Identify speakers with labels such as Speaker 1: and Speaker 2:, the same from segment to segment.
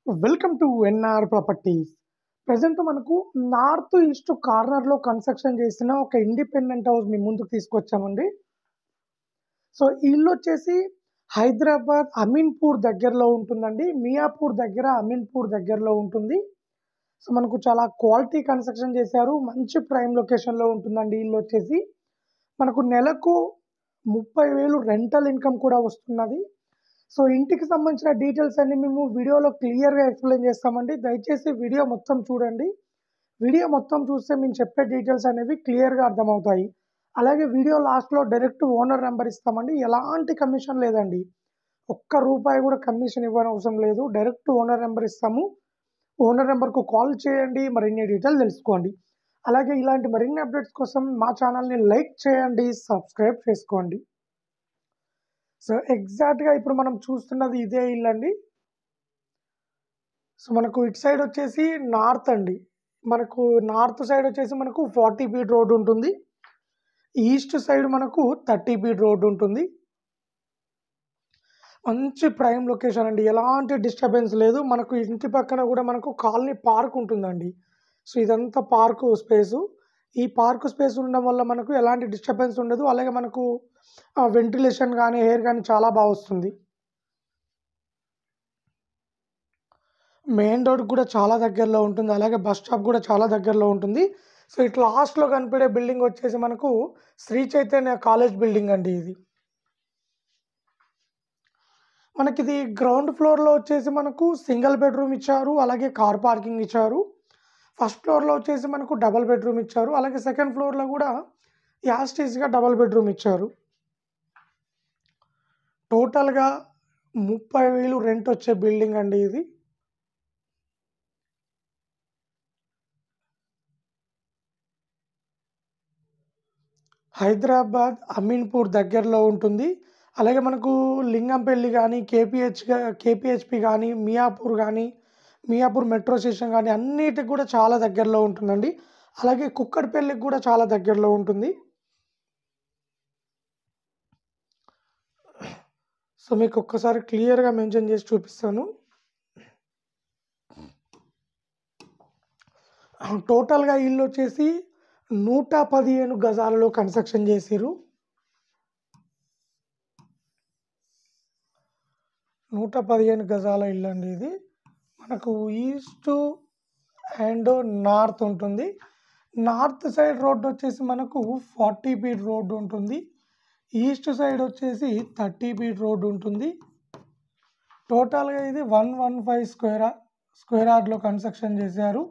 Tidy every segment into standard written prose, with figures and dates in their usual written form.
Speaker 1: Welcome to NR properties. Present మనకు north east కార్నర్‌లో construction చేసిన ఒక ఇండిపెండెంట్ హౌస్ మీ ముందుకు తీసుకొచ్చామండి. సో, ఈ ఇల్లొచ్చేసి హైదరాబాద్ అమీన్‌పూర్ దగ్గరలో ఉంటుందండి. మియాపూర్ దగ్గర అమీన్‌పూర్ దగ్గరలో ఉంటుంది. సో, మనకు చాలా క్వాలిటీ కన్‌స్ట్రక్షన్ చేశారు. మంచి ప్రైమ్ లొకేషన్‌లో ఉంటుందండి ఇల్లొచ్చేసి. మనకు నెలకు 30,000 రెంటల్ ఇన్‌కమ్ కూడా వస్తున్నది. సో, ఇంటికి సంబంధించిన డీటెయిల్స్ అన్నీ మేము వీడియోలో క్లియర్‌గా ఎక్స్‌ప్లెయిన్ చేస్తామండి. దయచేసి వీడియో మొత్తం చూడండి. వీడియో మొత్తం చూస్తే మేము చెప్పే డీటెయిల్స్ అనేవి క్లియర్‌గా అర్థమవుతాయి. అలాగే వీడియో లాస్ట్‌లో డైరెక్ట్ ఓనర్ నంబర్ ఇస్తామండి. ఎలాంటి కమిషన్ లేదండి. ఒక్క రూపాయి కూడా కమిషన్ ఇవ్వనవసరం లేదు. డైరెక్ట్ ఓనర్ నంబర్ ఇస్తాము. ఓనర్ నంబర్‌కు కాల్ చేయండి. మరిన్ని డీటెయిల్ తెలుసుకోండి. అలాగే ఇలాంటి మరిన్ని అప్డేట్స్ కోసం మా ఛానల్‌ని లైక్ చేయండి, సబ్స్క్రైబ్ చేసుకోండి. సో, ఎగ్జాక్ట్‌గా ఇప్పుడు మనం చూస్తున్నది ఇదే ఇల్లండి. సో, మనకు ఇటు సైడ్ వచ్చేసి నార్త్ అండి. మనకు నార్త్ సైడ్ వచ్చేసి మనకు 40 ఫీట్ రోడ్ ఉంటుంది. ఈస్ట్ సైడ్ మనకు 30 ఫీట్ రోడ్ ఉంటుంది. మంచి ప్రైమ్ లొకేషన్ అండి. ఎలాంటి డిస్టర్బెన్స్ లేదు. మనకు ఇంటి పక్కన కూడా మనకు కాలనీ పార్క్ ఉంటుందండి. సో, ఇదంతా పార్కు స్పేసు. ఈ పార్క్ స్పేస్ ఉండడం వల్ల మనకు ఎలాంటి డిస్టర్బెన్స్ ఉండదు. అలాగే మనకు వెంటిలేషన్ గానీ, ఎయిర్ గానీ చాలా వస్తుంది. మెయిన్ రోడ్‌కి కూడా చాలా దగ్గరలో ఉంటుంది. అలాగే బస్ స్టాప్ కూడా చాలా దగ్గరలో ఉంటుంది. సో, ఇటు లాస్ట్‌లో కనిపడే బిల్డింగ్ వచ్చేసి మనకు శ్రీ చైతన్య కాలేజ్ బిల్డింగ్ అండి ఇది. మనకిది గ్రౌండ్ ఫ్లోర్‌లో వచ్చేసి మనకు సింగిల్ బెడ్‌రూమ్ ఇచ్చారు. అలాగే కార్ పార్కింగ్ ఇచ్చారు. ఫస్ట్ ఫ్లోర్‌లో వచ్చేసి మనకు డబుల్ బెడ్‌రూమ్ ఇచ్చారు. అలాగే సెకండ్ ఫ్లోర్‌లో కూడా యాజ్ టీజ్‌గా డబుల్ బెడ్‌రూమ్ ఇచ్చారు. టోటల్‌గా 30,000 రెంట్ వచ్చే బిల్డింగ్ అండి ఇది. హైదరాబాద్ అమీన్‌పూర్ దగ్గరలో ఉంటుంది. అలాగే మనకు లింగంపల్లి గానీ, కేపీహెచ్‌పీ గానీ, మియాపూర్ మెట్రో స్టేషన్ గానీ అన్నిటికి కూడా చాలా దగ్గరలో ఉంటుందండి. అలాగే కుక్కట్పల్లికి కూడా చాలా దగ్గరలో ఉంటుంది. సో, మీకు ఒక్కసారి క్లియర్‌గా మెన్షన్ చేసి చూపిస్తాను. టోటల్‌గా ఇల్లొచ్చేసి 115 గజాలలో కన్‌స్ట్రక్షన్ చేసిర్రు. 115 గజాల ఇల్లండి ఇది. మనకు ఈస్ట్ అండ్ నార్త్ ఉంటుంది. నార్త్ సైడ్ రోడ్ వచ్చేసి మనకు 40 ఫీట్ రోడ్ ఉంటుంది. ఈస్ట్ సైడ్ వచ్చేసి 30 ఫీట్ రోడ్ ఉంటుంది. టోటల్‌గా ఇది 115 స్క్వేర్ యార్డ్‌లో కన్‌స్ట్రక్షన్ చేశారు.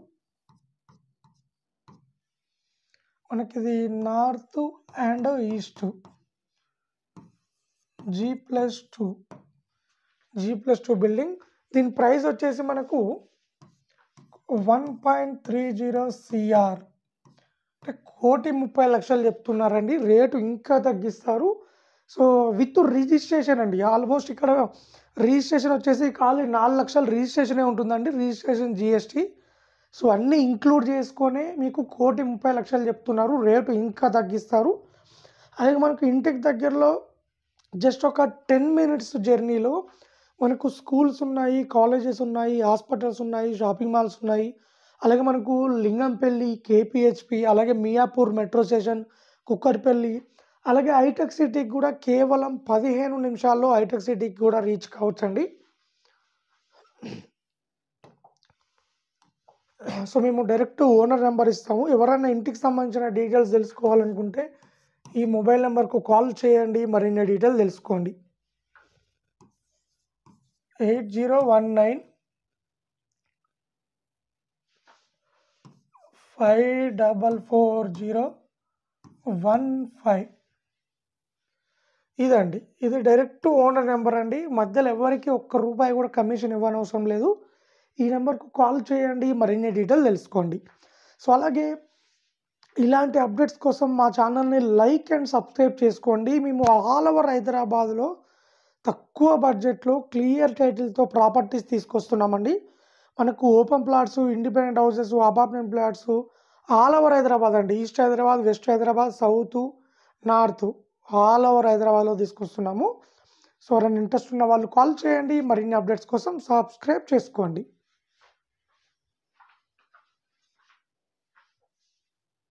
Speaker 1: మనకిది north and east G+2 building. దీని ప్రైస్ వచ్చేసి మనకు 1.30 CR అంటే 1,30,00,000 చెప్తున్నారండి. రేటు ఇంకా తగ్గిస్తారు. సో, విత్ రిజిస్ట్రేషన్ అండి. ఆల్మోస్ట్ ఇక్కడ రిజిస్ట్రేషన్ వచ్చేసి ఖాళీ 4,00,000 రిజిస్ట్రేషనే ఉంటుందండి. Registration GST. సో, అన్నీ ఇంక్లూడ్ చేసుకొనే మీకు 1,30,00,000 చెప్తున్నారు. రేటు ఇంకా తగ్గిస్తారు. అలాగే మనకు ఇంటికి దగ్గరలో జస్ట్ ఒక 10 మినిట్స్ జర్నీలో మనకు స్కూల్స్ ఉన్నాయి, కాలేజెస్ ఉన్నాయి, హాస్పిటల్స్ ఉన్నాయి, షాపింగ్ మాల్స్ ఉన్నాయి. అలాగే మనకు లింగంపల్లి, కేపీహెచ్‌పీ, అలాగే మియాపూర్ మెట్రో స్టేషన్, కుక్కట్పల్లి, అలాగే హైటెక్ సిటీకి కూడా కేవలం 15 నిమిషాల్లో హైటెక్ సిటీకి కూడా రీచ్ కావచ్చండి. సో, మేము డైరెక్ట్ ఓనర్ నెంబర్ ఇస్తాము. ఎవరైనా ఇంటికి సంబంధించిన డీటెయిల్స్ తెలుసుకోవాలనుకుంటే ఈ మొబైల్ నెంబర్‌కు కాల్ చేయండి. మరిన్ని డీటెయిల్ తెలుసుకోండి. 8019 5440115 ఇదండి. ఇది డైరెక్ట్ ఓనర్ నెంబర్ అండి. మధ్యలో ఎవరికీ ఒక్క రూపాయి కూడా కమిషన్ ఇవ్వనవసరం లేదు. ఈ నెంబర్‌కు కాల్ చేయండి. మరిన్ని డీటెయిల్ తెలుసుకోండి. సో, అలాగే ఇలాంటి అప్డేట్స్ కోసం మా ఛానల్‌ని లైక్ అండ్ సబ్స్క్రైబ్ చేసుకోండి. మేము ఆల్ ఓవర్ హైదరాబాద్‌లో తక్కువ బడ్జెట్‌లో క్లియర్ టైటిల్‌తో ప్రాపర్టీస్ తీసుకొస్తున్నామండి. మనకు open plots, independent houses, apartment flats all over Hyderabad అండి. East Hyderabad, west Hyderabad, south, north all over హైదరాబాద్‌లో తీసుకొస్తున్నాము. సో, ఎవరైనా ఇంట్రెస్ట్ ఉన్న వాళ్ళు కాల్ చేయండి. మరిన్ని అప్డేట్స్ కోసం సబ్స్క్రైబ్ చేసుకోండి.